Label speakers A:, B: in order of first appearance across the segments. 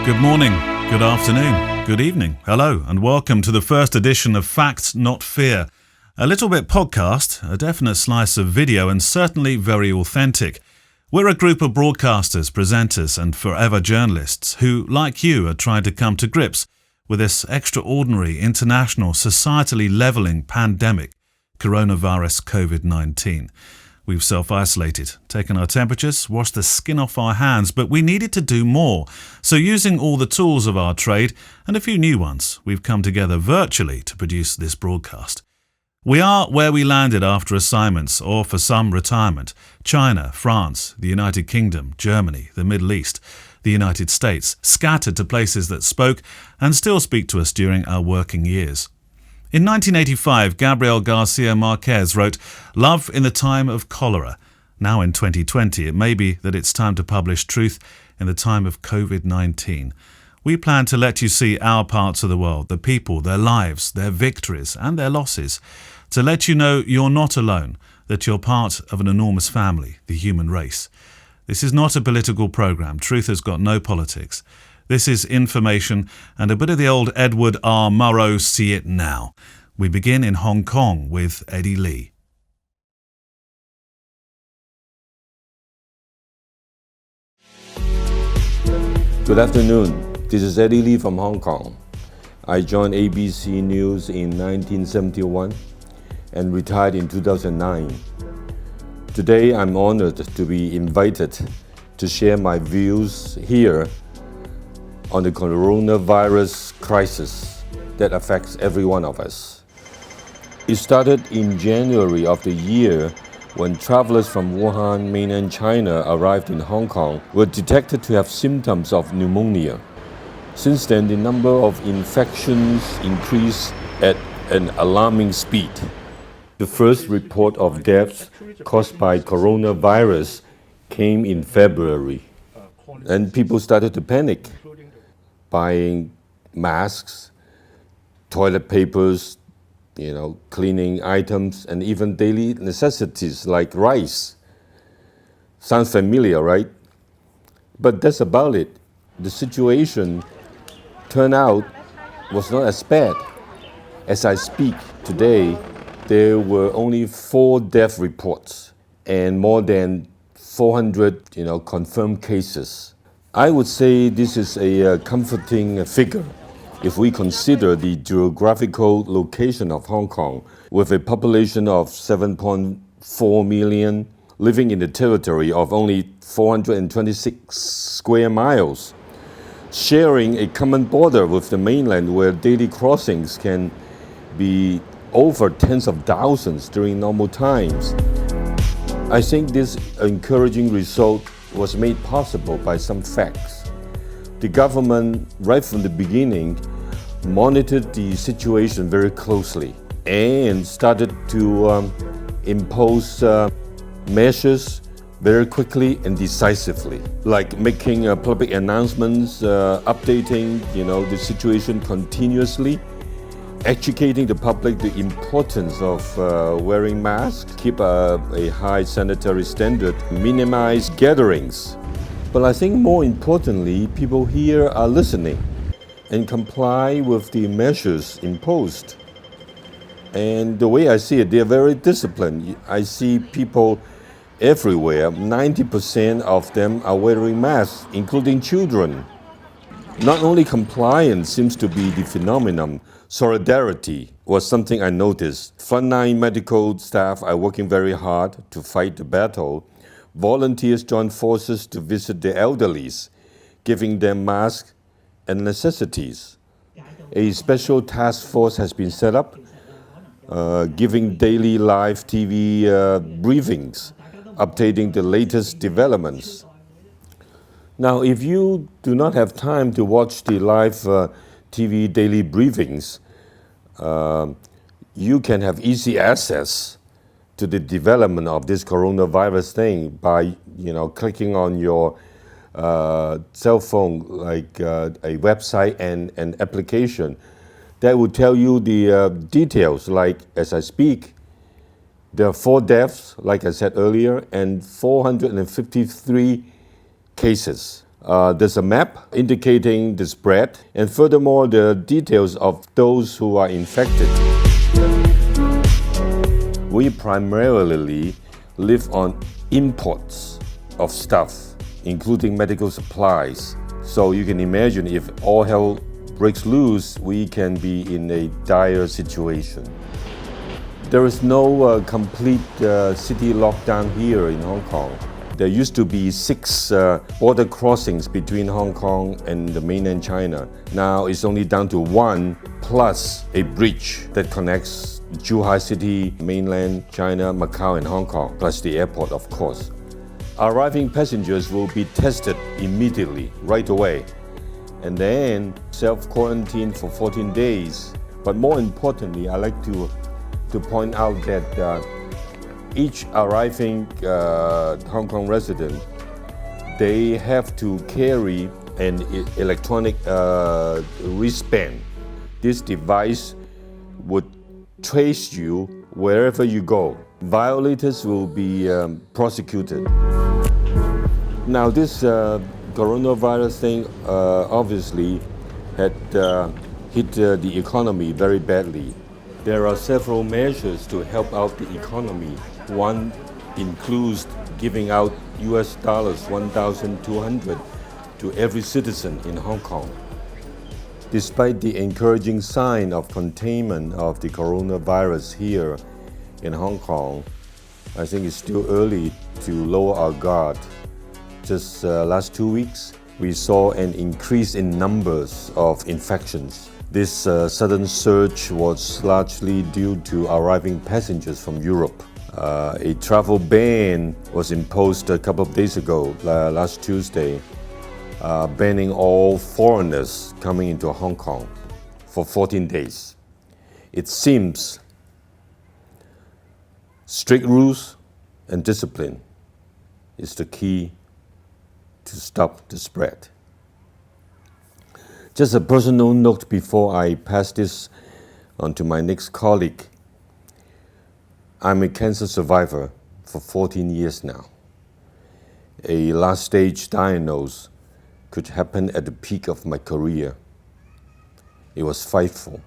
A: Good morning, good afternoon, good evening, hello, and welcome to the first edition of Fact Not Fear. A little bit podcast, a definite slice of video, and certainly very authentic. We're a group of broadcasters, presenters, and forever journalists who, like you, are trying to come to grips with this extraordinary, international, societally levelling pandemic, coronavirus COVID-19. We've self-isolated, taken our temperatures, washed the skin off our hands, but we needed to do more. So using all the tools of our trade, and a few new ones, we've come together virtually to produce this broadcast. We are where we landed after assignments, or for some retirement. China, France, the United Kingdom, Germany, the Middle East, the United States, scattered to places that spoke and still speak to us during our working years. In 1985, Gabriel Garcia Marquez wrote, "Love in the time of cholera." Now in 2020, it may be that it's time to publish truth in the time of COVID-19. We plan to let you see our parts of the world, the people, their lives, their victories and their losses. To let you know you're not alone, that you're part of an enormous family, the human race. This is not a political program. Truth has got no politics. This is information and a bit of the old Edward R. Murrow see it now. We begin in Hong Kong with Eddie Lee.
B: Good afternoon. This is Eddie Lee from Hong Kong. I joined ABC News in 1971 and retired in 2009. Today I'm honored to be invited to share my views here on the coronavirus crisis that affects every one of us. It started in January of the year when travelers from Wuhan, mainland China, arrived in Hong Kong were detected to have symptoms of pneumonia. Since then, the number of infections increased at an alarming speed. The first report of deaths caused by coronavirus came in February, and people started to panic, buying masks, toilet papers, cleaning items, and even daily necessities like rice. Sounds familiar, right? But that's about it. The situation turned out was not as bad. As I speak today, there were only 4 death reports and more than 400, confirmed cases. I would say this is a comforting figure if we consider the geographical location of Hong Kong, with a population of 7.4 million living in the territory of only 426 square miles, sharing a common border with the mainland where daily crossings can be over tens of thousands during normal times. I think this encouraging result was made possible by some facts. The government, right from the beginning, monitored the situation very closely and started to impose measures very quickly and decisively, like making public announcements, updating the situation continuously, educating the public the importance of wearing masks, keep a high sanitary standard, minimize gatherings. But I think more importantly, people here are listening and comply with the measures imposed. And the way I see it, they're very disciplined. I see people everywhere. 90% of them are wearing masks, including children. Not only compliance seems to be the phenomenon, solidarity was something I noticed. Frontline medical staff are working very hard to fight the battle. Volunteers join forces to visit the elderlies, giving them masks and necessities. A special task force has been set up, giving daily live TV briefings, updating the latest developments. Now, if you do not have time to watch the live TV daily briefings, you can have easy access to the development of this coronavirus thing by, clicking on your cell phone, like a website and an application that will tell you the details. Like, as I speak, there are 4 deaths, like I said earlier, and 453 cases. There's a map indicating the spread, and furthermore, the details of those who are infected. We primarily live on imports of stuff, including medical supplies. So you can imagine if all hell breaks loose, we can be in a dire situation. There is no complete city lockdown here in Hong Kong. There used to be 6 border crossings between Hong Kong and the mainland China. Now it's only down to 1 plus a bridge that connects Zhuhai City, mainland China, Macau and Hong Kong, plus the airport of course. Arriving passengers will be tested immediately, right away, and then self-quarantine for 14 days. But more importantly, I like to point out that each arriving Hong Kong resident, they have to carry an electronic wristband. This device would trace you wherever you go. Violators will be prosecuted. Now this coronavirus thing obviously had hit the economy very badly. There are several measures to help out the economy. One includes giving out US dollars 1,200 to every citizen in Hong Kong. Despite the encouraging sign of containment of the coronavirus here in Hong Kong, I think it's still early to lower our guard. Just last 2 weeks, we saw an increase in numbers of infections. This sudden surge was largely due to arriving passengers from Europe. A travel ban was imposed a couple of days ago, last Tuesday, banning all foreigners coming into Hong Kong for 14 days. It seems strict rules and discipline is the key to stop the spread. Just a personal note before I pass this on to my next colleague. I'm a cancer survivor for 14 years now. A last stage diagnosis could happen at the peak of my career. It was frightful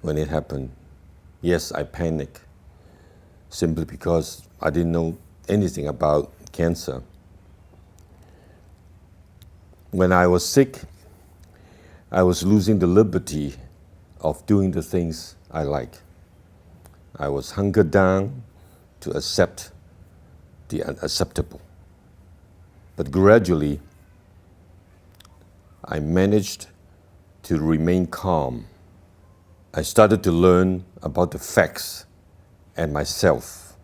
B: when it happened. Yes, I panicked simply because I didn't know anything about cancer. When I was sick, I was losing the liberty of doing the things I like. I was hunkered down to accept the unacceptable. But gradually, I managed to remain calm. I started to learn about the facts and myself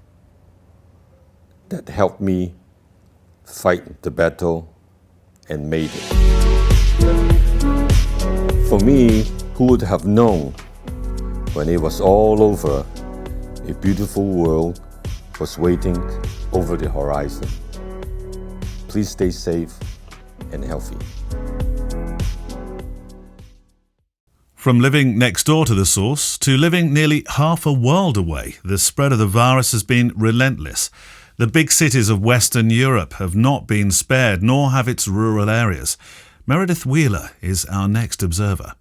B: that helped me fight the battle and made it. For me, who would have known when it was all over, a beautiful world was waiting over the horizon. Please stay safe and healthy.
A: From living next door to the source to living nearly half a world away, the spread of the virus has been relentless. The big cities of Western Europe have not been spared, nor have its rural areas. Meredith Wheeler is our next observer.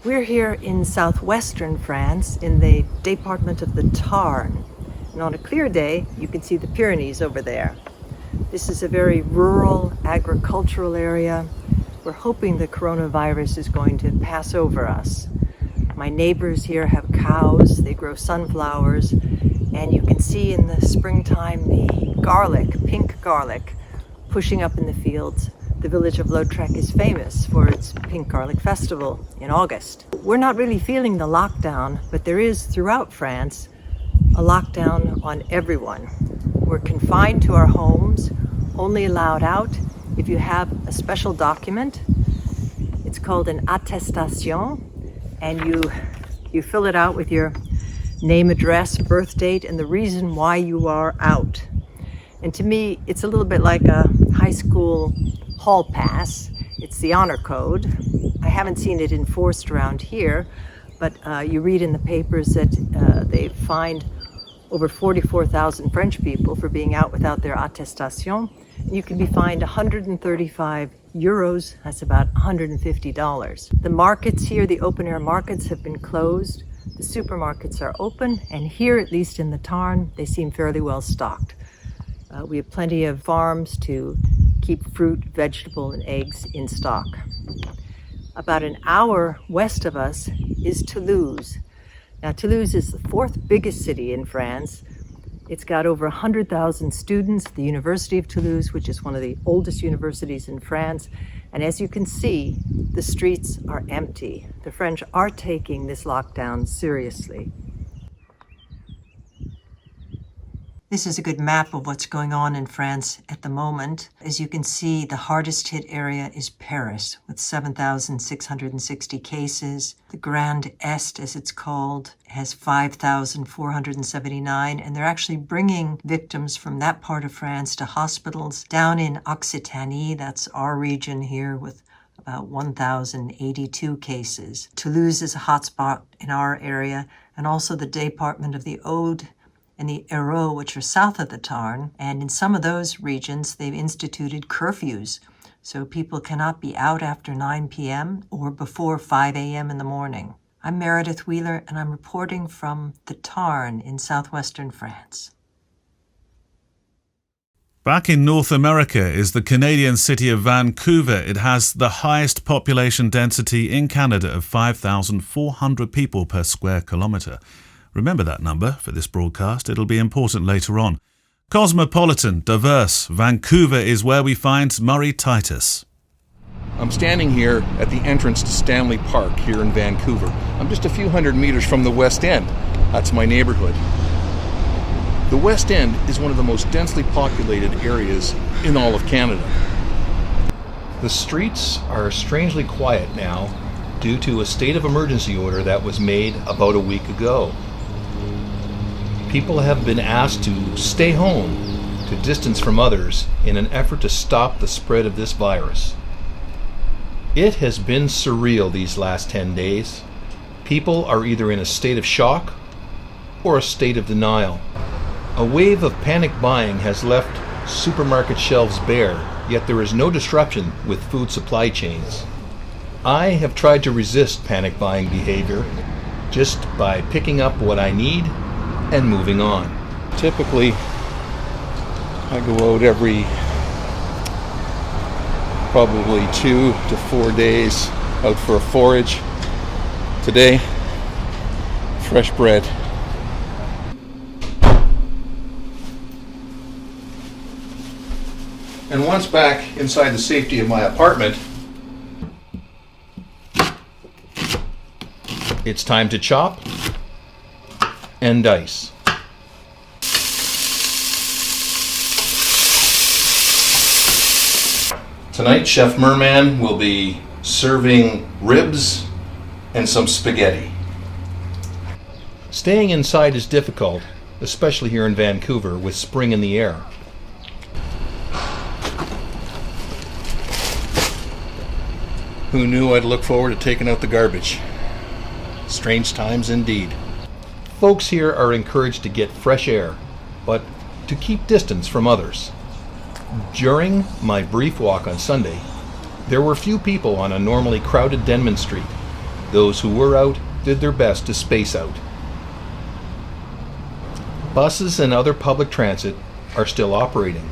C: We're here in southwestern France in the department of the Tarn. And on a clear day, you can see the Pyrenees over there. This is a very rural, agricultural area. We're hoping the coronavirus is going to pass over us. My neighbors here have cows, they grow sunflowers, and you can see in the springtime the garlic, pink garlic, pushing up in the fields. The village of Lautrec is famous for its Pink Garlic Festival in August. We're not really feeling the lockdown, but there is throughout France a lockdown on everyone. We're confined to our homes, only allowed out if you have a special document. It's called an attestation, and you fill it out with your name, address, birth date, and the reason why you are out. And to me, it's a little bit like a high school hall pass. It's the honor code. I haven't seen it enforced around here, but you read in the papers that they fined over 44,000 French people for being out without their attestation. You can be fined 135 euros, that's about $150. The markets here, the open-air markets, have been closed. The supermarkets are open, and here, at least in the Tarn, they seem fairly well stocked. We have plenty of farms to keep fruit, vegetable, and eggs in stock. About an hour west of us is Toulouse. Now, Toulouse is the fourth biggest city in France. It's got over 100,000 students, the University of Toulouse, which is one of the oldest universities in France. And as you can see, the streets are empty. The French are taking this lockdown seriously. This is a good map of what's going on in France at the moment. As you can see, the hardest hit area is Paris, with 7,660 cases. The Grand Est, as it's called, has 5,479, and they're actually bringing victims from that part of France to hospitals down in Occitanie, that's our region here, with about 1,082 cases. Toulouse is a hotspot in our area, and also the department of the Aude and the Hérault, which are south of the Tarn. And in some of those regions, they've instituted curfews. So people cannot be out after 9 p.m. or before 5 a.m. in the morning. I'm Meredith Wheeler, and I'm reporting from the Tarn in southwestern France.
A: Back in North America is the Canadian city of Vancouver. It has the highest population density in Canada of 5,400 people per square kilometre. Remember that number for this broadcast. It'll be important later on. Cosmopolitan, diverse, Vancouver is where we find Murray Titus.
D: I'm standing here at the entrance to Stanley Park here in Vancouver. I'm just a few hundred meters from the West End. That's my neighborhood. The West End is one of the most densely populated areas in all of Canada. The streets are strangely quiet now due to a state of emergency order that was made about a week ago. People have been asked to stay home, to distance from others, in an effort to stop the spread of this virus. It has been surreal these last 10 days. People are either in a state of shock or a state of denial. A wave of panic buying has left supermarket shelves bare, yet there is no disruption with food supply chains. I have tried to resist panic buying behavior just by picking up what I need and moving on. Typically, I go out every probably 2 to 4 days out for a forage. Today, fresh bread. And once back inside the safety of my apartment, it's time to chop and dice. Tonight, Chef Merman will be serving ribs and some spaghetti. Staying inside is difficult, especially here in Vancouver with spring in the air. Who knew I'd look forward to taking out the garbage? Strange times indeed. Folks here are encouraged to get fresh air, but to keep distance from others. During my brief walk on Sunday, there were few people on a normally crowded Denman Street. Those who were out did their best to space out. Buses and other public transit are still operating,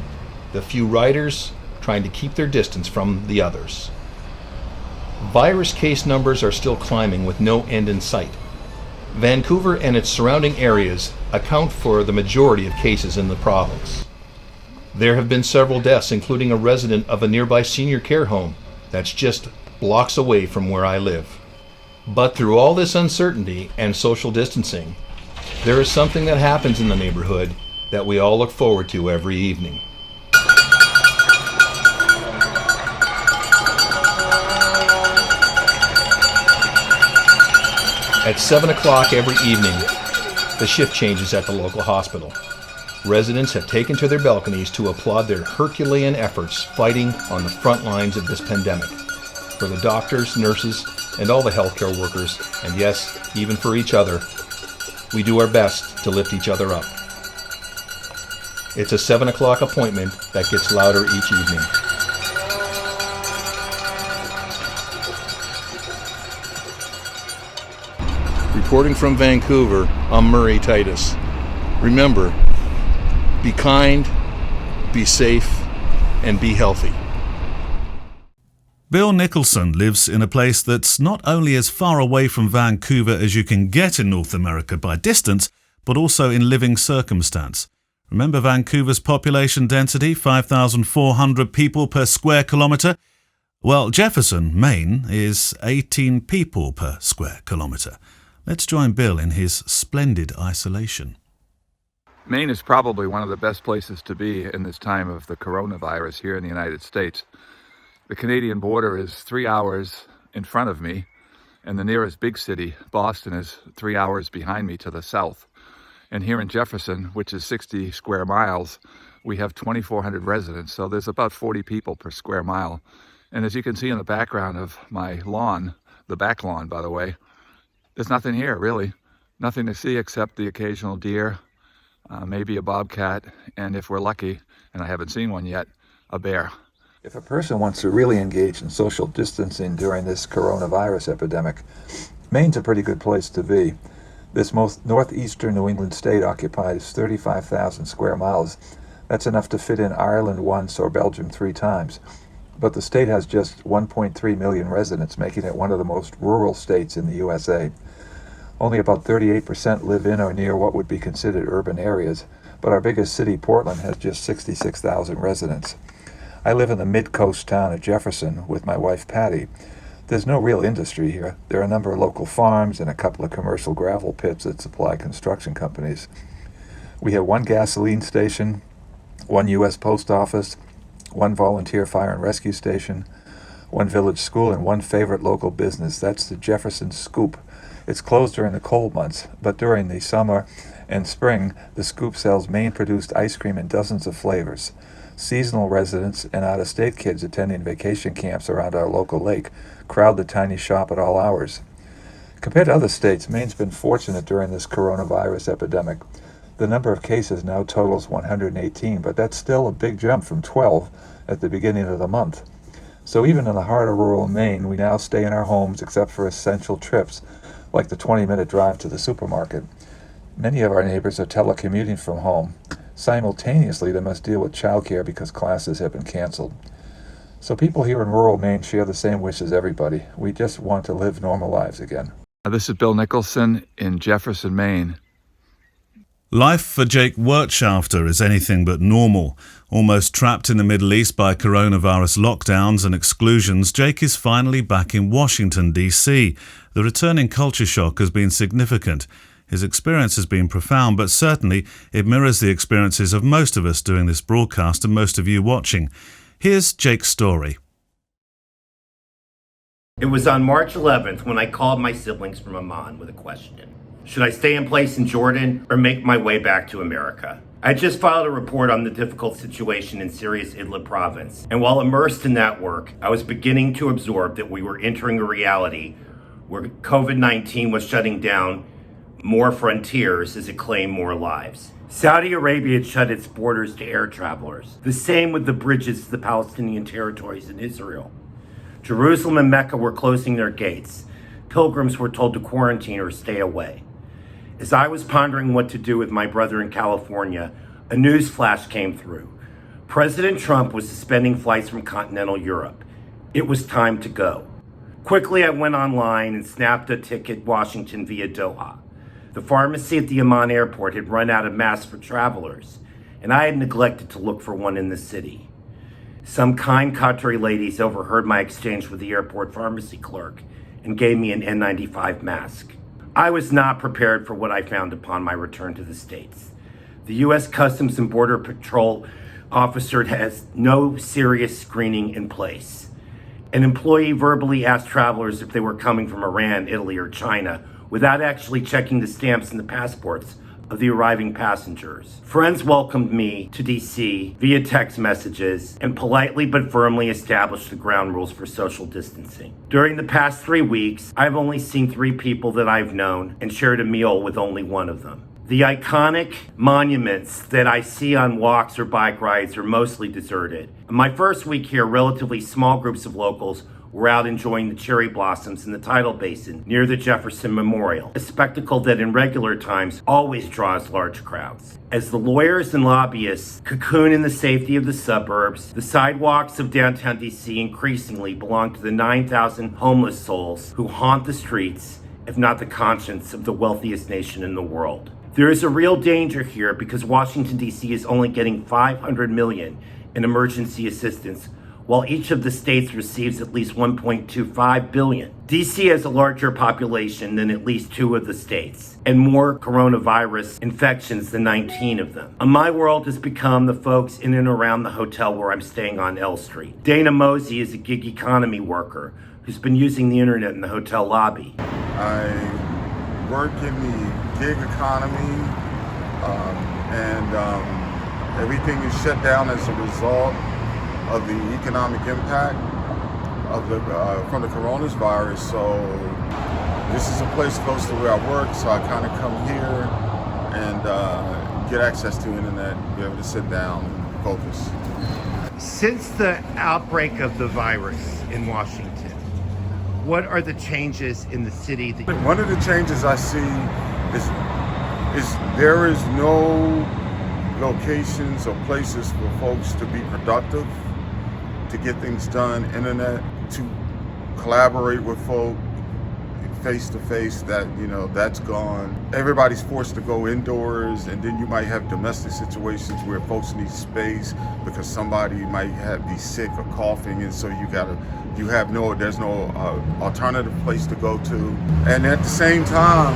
D: the few riders trying to keep their distance from the others. Virus case numbers are still climbing with no end in sight. Vancouver and its surrounding areas account for the majority of cases in the province. There have been several deaths, including a resident of a nearby senior care home that's just blocks away from where I live. But through all this uncertainty and social distancing, there is something that happens in the neighborhood that we all look forward to every evening. At 7 o'clock every evening, the shift changes at the local hospital. Residents have taken to their balconies to applaud their Herculean efforts fighting on the front lines of this pandemic. For the doctors, nurses, and all the healthcare workers, and yes, even for each other, we do our best to lift each other up. It's a 7 o'clock appointment that gets louder each evening. Reporting from Vancouver, I'm Murray Titus. Remember, be kind, be safe, and be healthy.
A: Bill Nicholson lives in a place that's not only as far away from Vancouver as you can get in North America by distance, but also in living circumstance. Remember Vancouver's population density, 5,400 people per square kilometre? Well, Jefferson, Maine, is 18 people per square kilometre. Let's join Bill in his splendid isolation.
E: Maine is probably one of the best places to be in this time of the coronavirus here in the United States. The Canadian border is 3 hours in front of me, and the nearest big city, Boston, is 3 hours behind me to the south. And here in Jefferson, which is 60 square miles, we have 2,400 residents, so there's about 40 people per square mile. And as you can see in the background of my lawn, the back lawn, by the way, there's nothing here, really. Nothing to see except the occasional deer, maybe a bobcat, and if we're lucky, and I haven't seen one yet, a bear.
F: If a person wants to really engage in social distancing during this coronavirus epidemic, Maine's a pretty good place to be. This most northeastern New England state occupies 35,000 square miles. That's enough to fit in Ireland once or Belgium 3 times. But the state has just 1.3 million residents, making it one of the most rural states in the USA. Only about 38% live in or near what would be considered urban areas, but our biggest city, Portland, has just 66,000 residents. I live in the mid-coast town of Jefferson with my wife, Patty. There's no real industry here. There are a number of local farms and a couple of commercial gravel pits that supply construction companies. We have 1 gasoline station, 1 U.S. post office, 1 volunteer fire and rescue station, 1 village school, and 1 favorite local business. That's the Jefferson Scoop. It's closed during the cold months, but during the summer and spring, the Scoop sells Maine-produced ice cream in dozens of flavors. Seasonal residents and out-of-state kids attending vacation camps around our local lake crowd the tiny shop at all hours. Compared to other states, Maine's been fortunate during this coronavirus epidemic. The number of cases now totals 118, but that's still a big jump from 12 at the beginning of the month. So even in the heart of rural Maine, we now stay in our homes except for essential trips, like the 20-minute drive to the supermarket. Many of our neighbors are telecommuting from home. Simultaneously, they must deal with childcare because classes have been canceled. So people here in rural Maine share the same wish as everybody. We just want to live normal lives again.
E: This is Bill Nicholson in Jefferson, Maine.
A: Life for Jake Wirtschafter is anything but normal. Almost trapped in the Middle East by coronavirus lockdowns and exclusions, Jake is finally back in Washington, D.C. The returning culture shock has been significant. His experience has been profound, but certainly it mirrors the experiences of most of us doing this broadcast and most of you watching. Here's Jake's story.
G: It was on March 11th when I called my siblings from Amman with a question. Should I stay in place in Jordan or make my way back to America? I had just filed a report on the difficult situation in Syria's Idlib province, and while immersed in that work, I was beginning to absorb that we were entering a reality where COVID-19 was shutting down more frontiers as it claimed more lives. Saudi Arabia had shut its borders to air travelers. The same with the bridges to the Palestinian territories in Israel. Jerusalem and Mecca were closing their gates. Pilgrims were told to quarantine or stay away. As I was pondering what to do with my brother in California, a news flash came through. President Trump was suspending flights from continental Europe. It was time to go. Quickly, I went online and snapped a ticket Washington via Doha. The pharmacy at the Amman airport had run out of masks for travelers, and I had neglected to look for one in the city. Some kind Qatari ladies overheard my exchange with the airport pharmacy clerk and gave me an N95 mask. I was not prepared for what I found upon my return to the States. The U.S. Customs and Border Patrol officer has no serious screening in place. An employee verbally asked travelers if they were coming from Iran, Italy, or China without actually checking the stamps in the passports of the arriving passengers. Friends welcomed me to D.C. via text messages and politely but firmly established the ground rules for social distancing. During the past 3 weeks, I've only seen 3 people that I've known and shared a meal with only one of them. The iconic monuments that I see on walks or bike rides are mostly deserted. In my first week here, relatively small groups of locals were out enjoying the cherry blossoms in the tidal basin near the Jefferson Memorial, a spectacle that in regular times always draws large crowds. As the lawyers and lobbyists cocoon in the safety of the suburbs, the sidewalks of downtown DC increasingly belong to the 9,000 homeless souls who haunt the streets, if not the conscience of the wealthiest nation in the world. There is a real danger here because Washington, D.C. is only getting $500 million in emergency assistance, while each of the states receives at least $1.25 billion. D.C. has a larger population than at least 2 of the states, and more coronavirus infections than 19 of them. My world has become the folks in and around the hotel where I'm staying on L Street. Dana Mosey is a gig economy worker who's been using the internet in the hotel lobby.
H: I work in the gig economy, and everything is shut down as a result of the economic impact of from the coronavirus. So this is a place close to where I work, so I kind of come here and get access to internet, be able to sit down and focus.
G: Since the outbreak of the virus in Washington, what are the changes in the city?
H: One of the changes I see is there is no locations or places for folks to be productive, to get things done, internet, to collaborate with folk face to face, that's gone. Everybody's forced to go indoors, and then you might have domestic situations where folks need space because somebody might be sick or coughing, and so there's no alternative place to go to. And at the same time,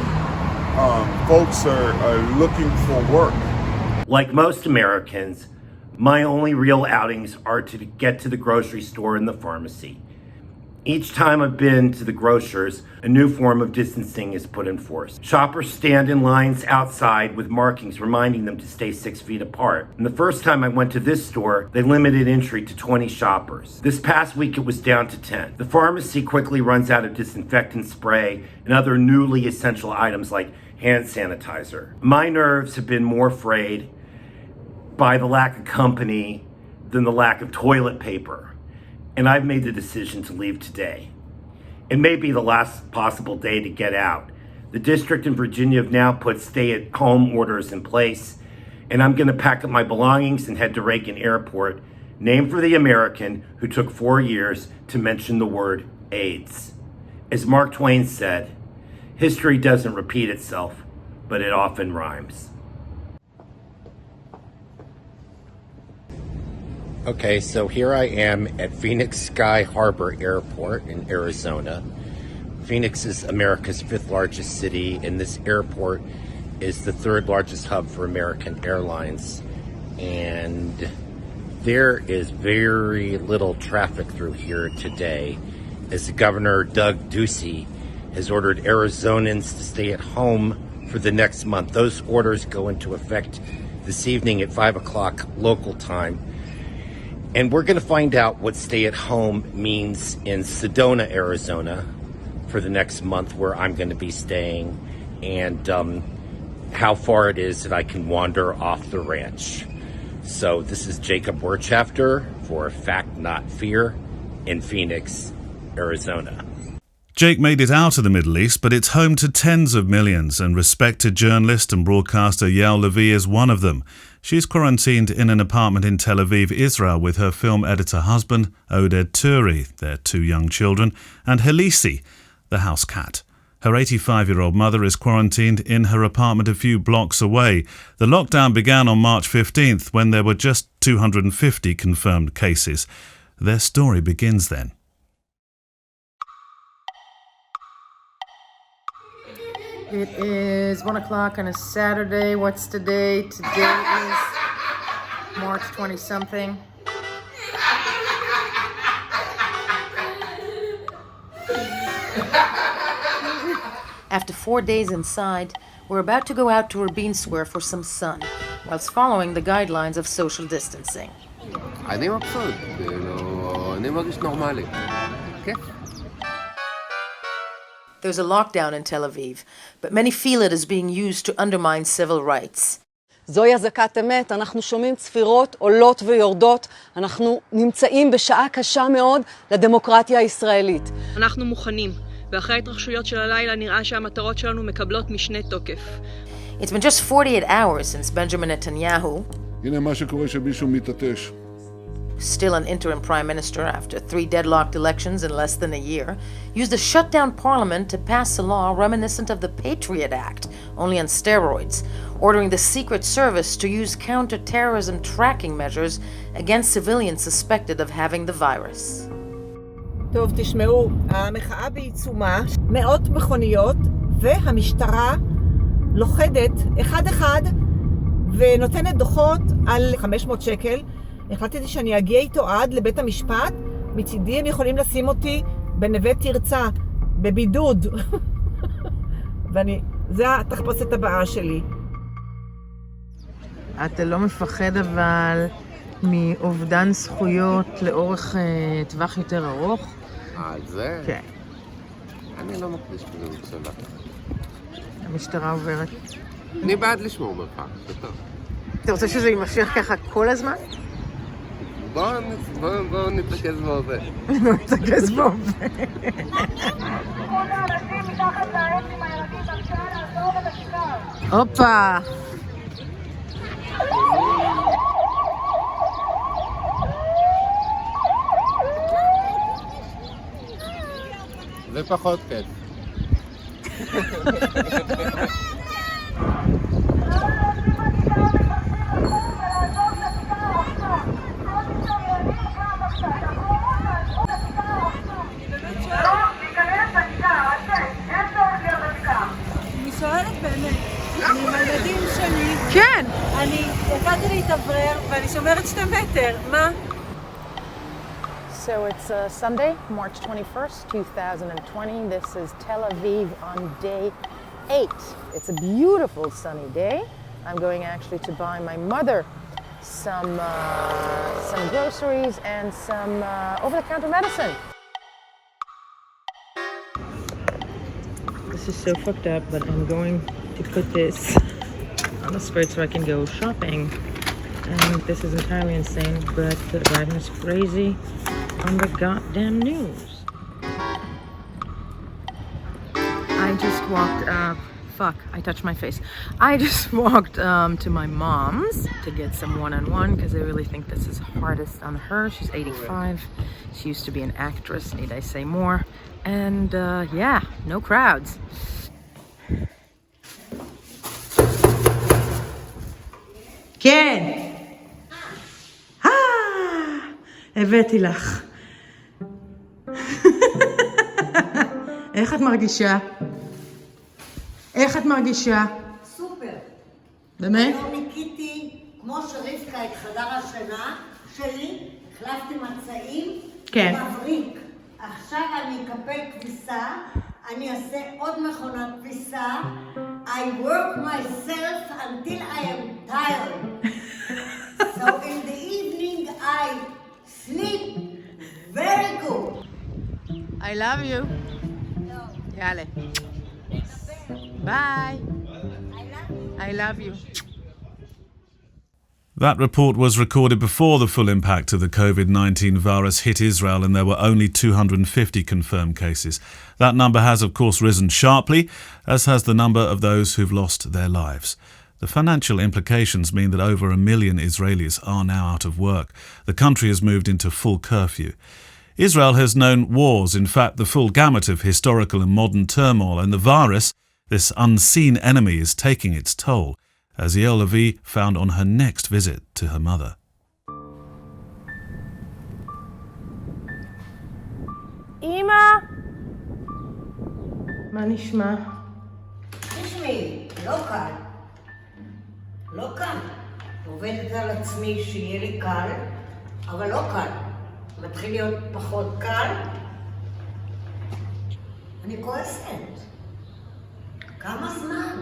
H: folks are looking for work.
G: Like most Americans, my only real outings are to get to the grocery store and the pharmacy. Each time I've been to the grocers, a new form of distancing is put in force. Shoppers stand in lines outside with markings reminding them to stay 6 feet apart. And the first time I went to this store, they limited entry to 20 shoppers. This past week, it was down to 10. The pharmacy quickly runs out of disinfectant spray and other newly essential items like hand sanitizer. My nerves have been more frayed by the lack of company than the lack of toilet paper. And I've made the decision to leave today. It may be the last possible day to get out. The district in Virginia have now put stay-at-home orders in place, and I'm going to pack up my belongings and head to Reagan Airport, named for the American who took 4 years to mention the word AIDS. As Mark Twain said, history doesn't repeat itself, but it often rhymes.
I: Okay, so here I am at Phoenix Sky Harbor Airport in Arizona. Phoenix is America's 5th largest city, and this airport is the 3rd largest hub for American Airlines. And there is very little traffic through here today, as Governor Doug Ducey has ordered Arizonans to stay at home for the next month. Those orders go into effect this evening at 5 o'clock local time. And we're going to find out what stay at home means in Sedona, Arizona for the next month, where I'm going to be staying, and how far it is that I can wander off the ranch. So this is Jacob Wirtschafter for Fact Not Fear in Phoenix, Arizona.
A: Jake made it out of the Middle East, but it's home to tens of millions, and respected journalist and broadcaster Yael Lavie is one of them. She's quarantined in an apartment in Tel Aviv, Israel, with her film editor husband, Oded Turi, their 2 young children, and Helisi, the house cat. Her 85-year-old mother is quarantined in her apartment a few blocks away. The lockdown began on March 15th, when there were just 250 confirmed cases. Their story begins then.
J: It is 1 o'clock on a Saturday. What's today? Today is March 20-something. After 4 days inside, we're about to go out to Rabin Square for some sun, whilst following the guidelines of social distancing.
K: אני מבסוט, אני מרגיש נורמלי. כיף.
J: There's a lockdown in Tel Aviv, but many feel it is being used to undermine civil rights.
L: זוהי אזעקת אמת, אנחנו שומעים צפירות עולות ויורדות, אנחנו נמצאים בשעה קשה מאוד לדמוקרטיה הישראלית.
M: אנחנו מוכנים, ואחרי ההתרחשויות של הלילה נראה שהמטרות שלנו מקבלות משנה תוקף.
J: It's been just 48 hours since Benjamin Netanyahu,
H: הנה מה שקורה שמישהו מתעטש.
J: still an interim prime minister after 3 deadlocked elections in less than a year, used a shut-down parliament to pass a law reminiscent of the Patriot Act, only on steroids, ordering the Secret Service to use counter-terrorism tracking measures against civilians suspected of having the virus.
N: טוב, תשמעו, המחאה בעיצומה, מאות מכוניות, והמשטרה לוחדת אחד-אחד ונותנת דוחות על 500 שקל. החלטתי שאני אגיע איתו עד לבית המשפט, מצידי הם יכולים לשים אותי בנווה תרצה, בבידוד. זה התחפושת הבאה שלי.
J: אתה לא מפחד אבל מאובדן זכויות לאורך טווח יותר ארוך?
K: על זה?
J: כן.
K: אני לא מקדיש כזה מצלה.
J: המשטרה עוברת.
K: אני בעד לשמור מרחק, זה טוב.
J: אתה רוצה שזה יימשך ככה כל הזמן?
K: בואו נתרכז בהווה.
J: נתרכז בהווה. הופה.
K: זה פחות כיף.
N: כן. אני יצאתי להתאוורר ואני שומרת 2 מטר. מה?
J: So it's Sunday, March 21st, 2020. This is Tel Aviv on day 8. It's a beautiful sunny day. I'm going actually to buy my mother some groceries and some over-the-counter medicine. This is so fucked up, but I'm going to put this on the skirt so I can go shopping. And this is entirely insane, but driving is crazy on the goddamn news. I just walked I touched my face. I just walked to my mom's to get some one-on-one because I really think this is hardest on her. She's 85. She used to be an actress, need I say more. And yeah, no crowds.
N: כן. הבאתי לך. איך את מרגישה? איך את מרגישה?
O: סופר.
N: באמת?
O: היום ניקיתי, כמו שרבקה, את חדר השינה שלי, החלפתי מצעים,
N: כן.
O: מבריק. עכשיו אני אקפל כביסה, אני אעשה עוד מכונת כביסה. I work myself until I am tired. So in the evening I sleep very good.
J: I love you. יאללה. Bye. I love you.
A: That report was recorded before the full impact of the COVID-19 virus hit Israel and there were only 250 confirmed cases. That number has, of course, risen sharply, as has the number of those who've lost their lives. The financial implications mean that over 1 million Israelis are now out of work. The country has moved into full curfew. Israel has known wars, in fact, the full gamut of historical and modern turmoil, and the virus, this unseen enemy, is taking its toll, as Yael Lavie found on her next visit to her mother.
J: אמא! מה נשמע?
O: תשמעי, לא קל. לא קל. עובדת על עצמי שיהיה לי קל, אבל לא קל. מתחיל להיות פחות קל. אני כועסת. כמה זמן?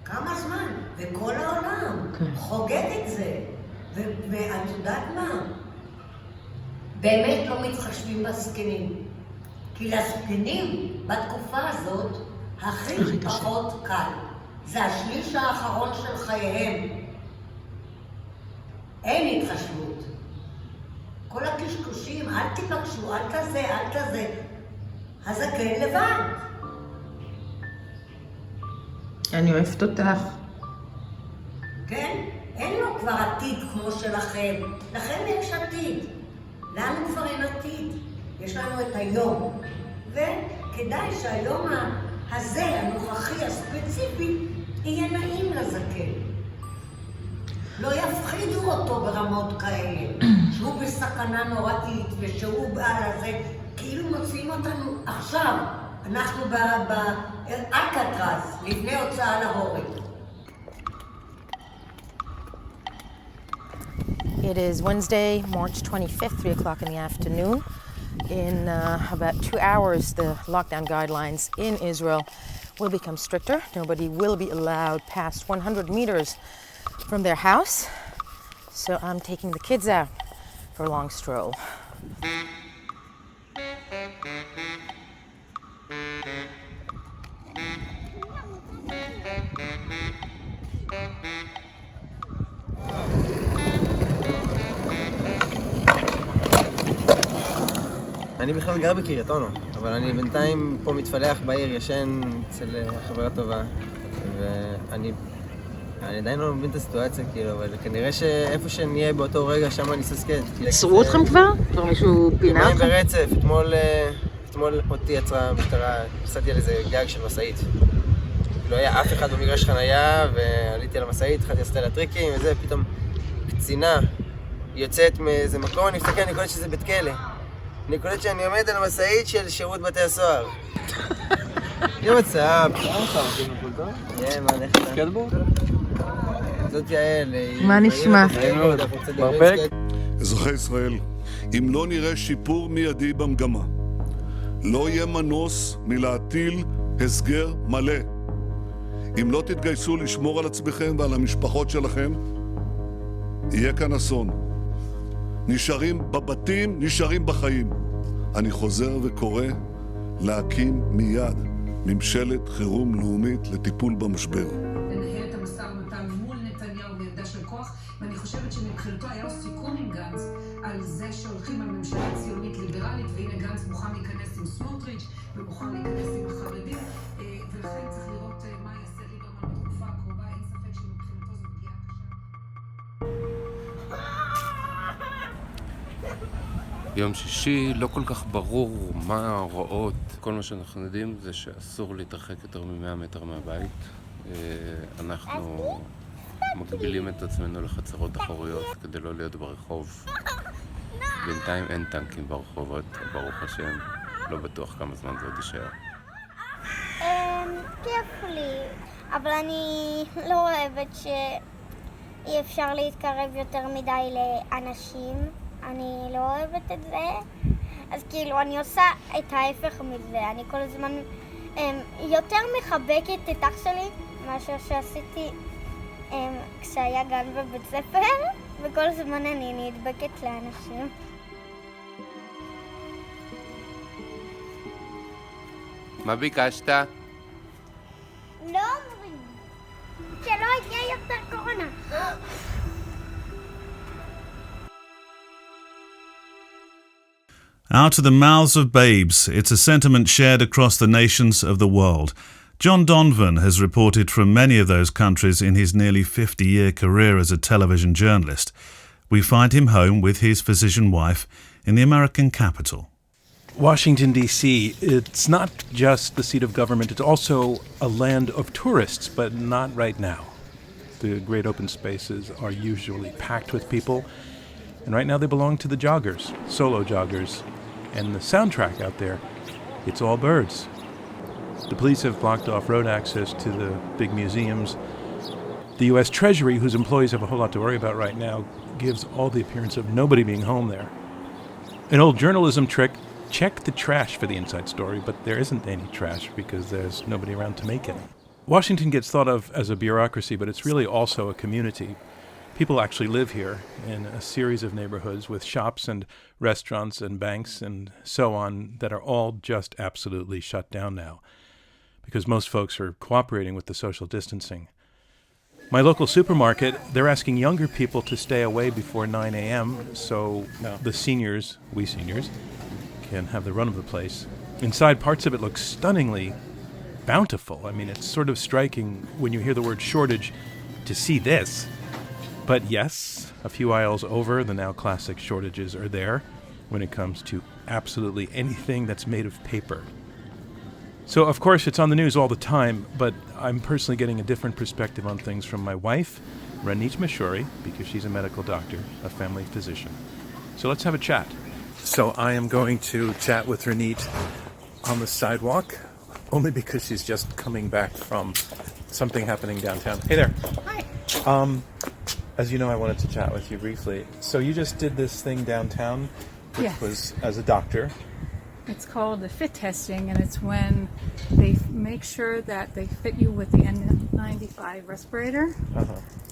O: כמה זמן? וכל העולם חוגג את זה. ואת יודעת מה? באמת לא מתחשבים בזקנים. כי לזקנים בתקופה הזאת הכי פחות קל. זה השליש האחרון של חייהם. אין התחשבות. כל הקשקושים, אל תיפגשו, אל כזה, אל כזה. הזקן לבד.
J: אני אוהבת אותך.
O: כן? אין לו כבר עתיד כמו שלכם. לכם יש עתיד. לנו כבר אין עתיד. יש לנו את היום. וכדאי שהיום הזה, הנוכחי, הספציפי, יהיה נעים לזקן. לא יפחידו אותו ברמות כאלה, שהוא בסכנה נוראית ושהוא בעל הזה, כאילו מוציאים אותנו עכשיו. אנחנו באלקטרז, לפני הוצאה להורג.
J: It is Wednesday, March 25th, 3 o'clock in the afternoon. In about 2 hours, the lockdown guidelines in Israel will become stricter. Nobody will be allowed past 100 meters from their house. So I'm taking the kids out for a long stroll.
P: אני בכלל גר בקריית אונו, אבל אני בינתיים פה מתפלח בעיר, ישן אצל חברה טובה, ואני עדיין לא מבין את הסיטואציה, כאילו, אבל כנראה שאיפה שנהיה באותו רגע, שם אני אססקט.
J: עצרו אתכם כבר? כבר מישהו פינה אתכם?
P: יומיים ברצף, אתמול אותי יצרה המשטרה, נסעתי על איזה גג של מסעית. לא היה אף אחד במגרש חנייה, ועליתי על המסעית, התחלתי לעשות על הטריקים, וזה, פתאום קצינה יוצאת מאיזה מקום, אני מסתכל, אני קולט שזה בית כלא. אני קולט שאני עומד על המשאית של שירות בתי הסוהר. יום הצעב. מה נכנס? סקטבורד? זאת יעל.
J: מה נשמע?
Q: אזרחי ישראל, אם לא נראה שיפור מיידי במגמה, לא יהיה מנוס מלהטיל הסגר מלא. אם לא תתגייסו לשמור על עצמכם ועל המשפחות שלכם, יהיה כאן אסון. נשארים בבתים, נשארים בחיים. אני חוזר וקורא להקים מיד ממשלת חירום לאומית לטיפול במשבר.
R: לנהל את המשא ומתן מול נתניהו בעמדה של כוח, ואני חושבת שמבחינתו היה לו סיכום עם גנץ על זה שהולכים על ממשלה ציונית ליברלית, והנה גנץ מוכן להיכנס עם סמוטריץ' ומוכן להיכנס עם החרדים, ולכן צריך לראות מה יעשה ליברמן בתקופה הקרובה. אין ספק שמבחינתו זו פגיעה קשה.
K: יום שישי לא כל כך ברור מה ההוראות. כל מה שאנחנו יודעים זה שאסור להתרחק יותר מ-100 מטר מהבית. אנחנו מגבילים את עצמנו לחצרות אחוריות כדי לא להיות ברחוב. בינתיים אין טנקים ברחובות, ברוך השם. לא בטוח כמה זמן זה עוד יישאר.
S: כיף לי, אבל אני לא אוהבת שאי אפשר להתקרב יותר מדי לאנשים. אני לא אוהבת את זה, אז כאילו אני עושה את ההפך מזה. אני כל הזמן יותר מחבקת את אח שלי מאשר שעשיתי כשהיה גן בבית ספר, וכל הזמן אני נדבקת לאנשים.
K: מה ביקשת?
S: לא אומרים, שלא יהיה יותר קורונה.
A: Out of the mouths of babes, it's a sentiment shared across the nations of the world. John Donvan has reported from many of those countries in his nearly 50-year career as a television journalist. We find him home with his physician wife in the American capital.
T: Washington, D.C., it's not just the seat of government, it's also a land of tourists, but not right now. The great open spaces are usually packed with people, and right now they belong to the joggers, solo joggers. And the soundtrack out there, it's all birds. The police have blocked off road access to the big museums. The U.S. Treasury, whose employees have a whole lot to worry about right now, gives all the appearance of nobody being home there. An old journalism trick, check the trash for the inside story, but there isn't any trash because there's nobody around to make any. Washington gets thought of as a bureaucracy, but it's really also a community. People actually live here in a series of neighborhoods with shops and restaurants and banks and so on that are all just absolutely shut down now because most folks are cooperating with the social distancing. My local supermarket, they're asking younger people to stay away before 9 a.m. so the seniors, we seniors, can have the run of the place. Inside, parts of it look stunningly bountiful. I mean, it's sort of striking when you hear the word shortage to see this. But yes, a few aisles over, the now classic shortages are there when it comes to absolutely anything that's made of paper. So, of course, it's on the news all the time, but I'm personally getting a different perspective on things from my wife, Ranit Mashuri, because she's a medical doctor, a family physician. So let's have a chat. So I am going to chat with Ranit on the sidewalk, only because she's just coming back from something happening downtown. Hey there.
U: Hi.
T: As you know, I wanted to chat with you briefly. So you just did this thing downtown, which was as a doctor.
U: It's called the fit testing, and it's when they make sure that they fit you with the N95 respirator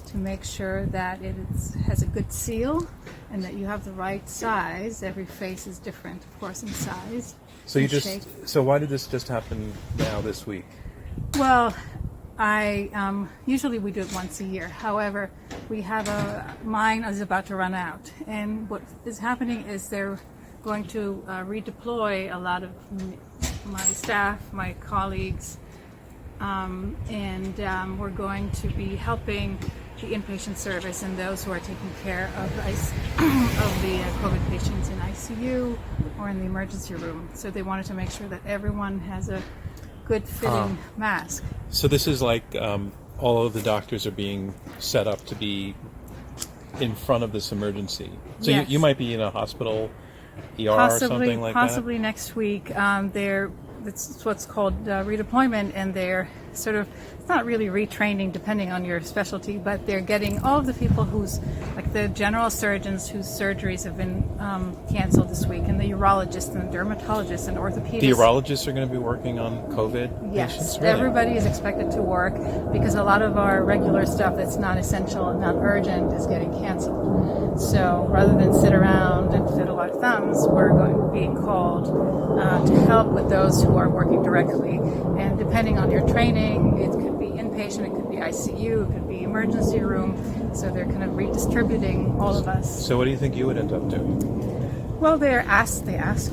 U: to make sure that it has a good seal and that you have the right size. Every face is different, of course, in size.
T: So so why did this just happen now this week?
U: Well, usually we do it once a year. However, we have mine is about to run out, and what is happening is they're going to redeploy a lot of my staff, my colleagues, and we're going to be helping the inpatient service and those who are taking care of the COVID patients in ICU or in the emergency room. So they wanted to make sure that everyone has a good fitting mask.
T: So this is like all of the doctors are being set up to be in front of this emergency. So
U: yes.
T: you might be in a hospital ER or something like that?
U: Possibly next week. It's what's called redeployment, and they're sort of, it's not really retraining depending on your specialty, but they're getting all of the people like the general surgeons whose surgeries have been canceled this week, and the urologists and the dermatologists and orthopedists.
T: The urologists are going to be working on COVID
U: Yes,
T: patients? Really?
U: Everybody is expected to work because a lot of our regular stuff that's not essential and not urgent is getting canceled. So rather than sit around and fiddle our thumbs, we're being called to help with those who are working directly. And depending on your training, it could be inpatient, it could be ICU, it could be emergency room. So they're kind of redistributing all of us.
T: So what do you think you would end up doing?
U: Well, they ask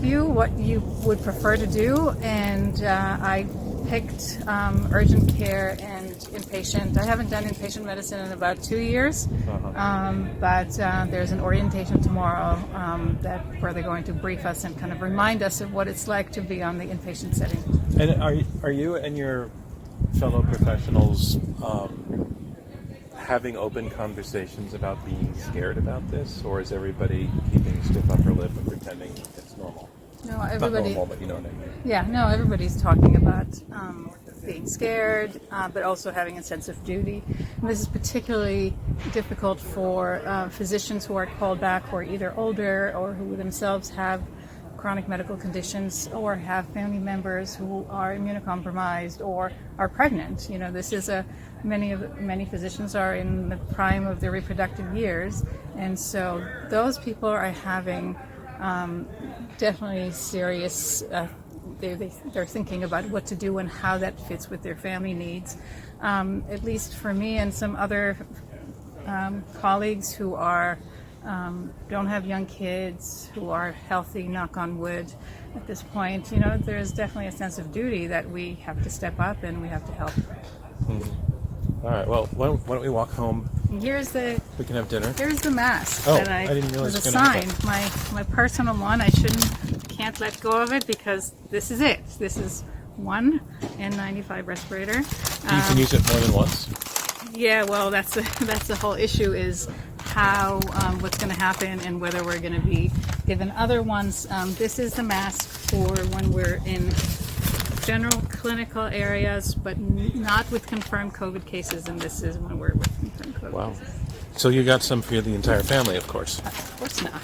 U: you what you would prefer to do, and I picked urgent care and inpatient. I haven't done inpatient medicine in about 2 years, but there's an orientation tomorrow where they're going to brief us and kind of remind us of what it's like to be on the inpatient setting.
T: And are you and your fellow professionals having open conversations about being scared about this, or is everybody keeping stiff upper lip and pretending it's normal?
U: No, everybody.
T: Not normal, but you know what I mean.
U: Yeah, no, everybody's talking about being scared, but also having a sense of duty. And this is particularly difficult for physicians who are called back who are either older or who themselves have chronic medical conditions or have family members who are immunocompromised or are pregnant. You know, this is many physicians are in the prime of their reproductive years, and so those people are having definitely serious. They're thinking about what to do and how that fits with their family needs. At least for me and some other colleagues who are don't have young kids, who are healthy, knock on wood, at this point, you know, there's definitely a sense of duty that we have to step up and we have to help.
T: All right, well, why don't we walk home?
U: We
T: can have dinner.
U: Here's the mask
T: that
U: I
T: didn't realize
U: was assigned. My personal one. I can't let go of it because this is it. This is one N95 respirator.
T: You can use it more than once.
U: Yeah, well, that's the whole issue is how what's going to happen and whether we're going to be given other ones. This is the mask for when we're in general clinical areas, but not with confirmed COVID cases, and this is when we're with confirmed COVID
T: Wow.
U: cases.
T: So you got some for the entire family, of course.
U: Of course not.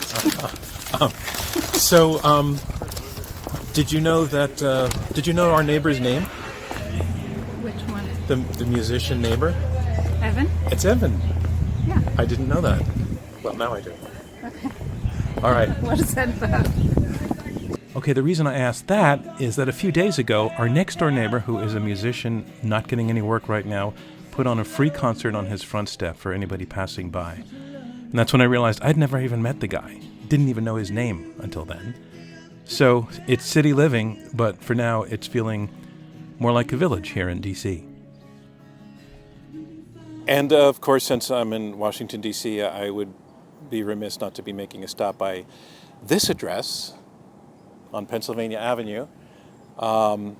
T: Did you know that? Did you know our neighbor's name?
U: Which one?
T: The musician neighbor.
U: Evan?
T: It's Evan.
U: Yeah.
T: I didn't know that. Well, now I do.
U: Okay.
T: All right.
U: What is that about?
T: Okay, the reason I asked that is that a few days ago, our next-door neighbor, who is a musician not getting any work right now, put on a free concert on his front step for anybody passing by. And that's when I realized I'd never even met the guy. Didn't even know his name until then. So it's city living, but for now it's feeling more like a village here in D.C. And of course, since I'm in Washington, D.C., I would be remiss not to be making a stop by this address on Pennsylvania Avenue. I'm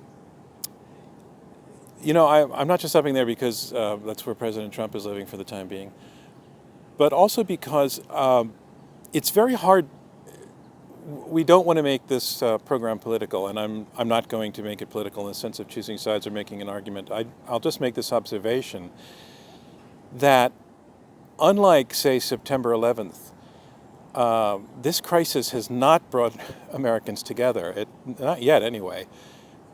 T: not just stopping there because that's where President Trump is living for the time being, but also because it's very hard. We don't want to make this program political, and I'm not going to make it political in the sense of choosing sides or making an argument. I'll just make this observation that unlike, say, September 11th, this crisis has not brought Americans together, not yet anyway.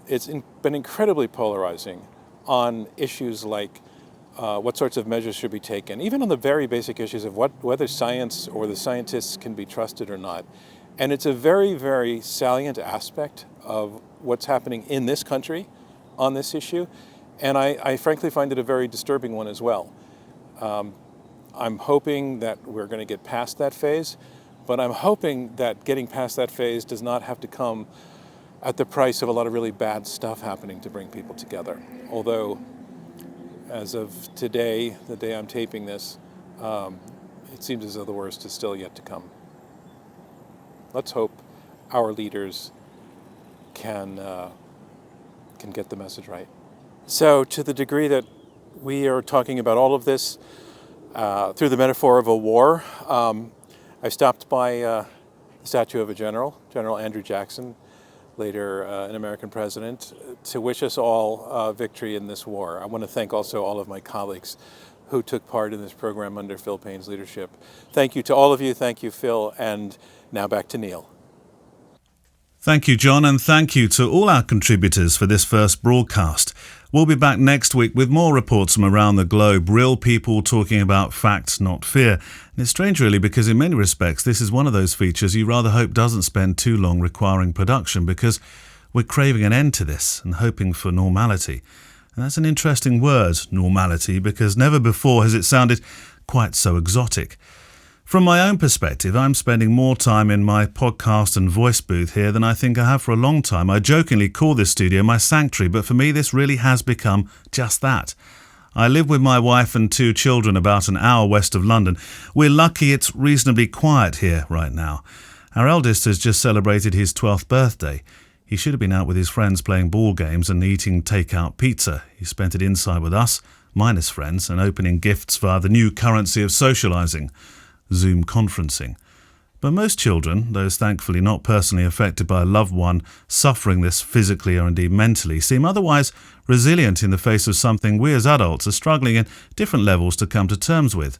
T: It's been incredibly polarizing on issues like what sorts of measures should be taken, even on the very basic issues of whether science or the scientists can be trusted or not. And it's a very, very salient aspect of what's happening in this country on this issue. And I frankly find it a very disturbing one as well. I'm hoping that we're going to get past that phase, but I'm hoping that getting past that phase does not have to come at the price of a lot of really bad stuff happening to bring people together. Although, as of today, the day I'm taping this, it seems as though the worst is still yet to come. Let's hope our leaders can get the message right. So, to the degree that we are talking about all of this through the metaphor of a war, I stopped by the statue of a General Andrew Jackson, later an American president, to wish us all victory in this war. I want to thank also all of my colleagues who took part in this program under Phil Payne's leadership. Thank you to all of you. Thank you, Phil. And now back to Neil.
A: Thank you, John, and thank you to all our contributors for this first broadcast. We'll be back next week with more reports from around the globe, real people talking about facts, not fear. And it's strange, really, because in many respects, this is one of those features you rather hope doesn't spend too long requiring production, because we're craving an end to this and hoping for normality. And that's an interesting word, normality, because never before has it sounded quite so exotic. From my own perspective, I'm spending more time in my podcast and voice booth here than I think I have for a long time. I jokingly call this studio my sanctuary, but for me this really has become just that. I live with my wife and 2 children about an hour west of London. We're lucky it's reasonably quiet here right now. Our eldest has just celebrated his 12th birthday. He should have been out with his friends playing ball games and eating take-out pizza. He spent it inside with us, minus friends, and opening gifts via the new currency of socialising, Zoom conferencing. But most children, those thankfully not personally affected by a loved one suffering this physically or indeed mentally, seem otherwise resilient in the face of something we as adults are struggling in different levels to come to terms with.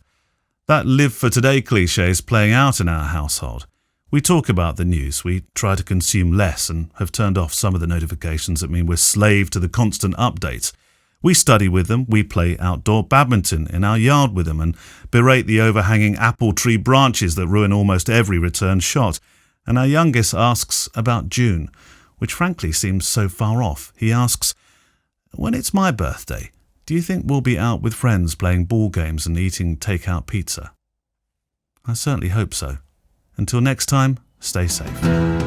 A: That live for today cliché is playing out in our household. We talk about the news, we try to consume less and have turned off some of the notifications that mean we're slave to the constant updates. We study with them, we play outdoor badminton in our yard with them and berate the overhanging apple tree branches that ruin almost every return shot. And our youngest asks about June, which frankly seems so far off. He asks, when it's my birthday, do you think we'll be out with friends playing ball games and eating take-out pizza? I certainly hope so. Until next time, stay safe.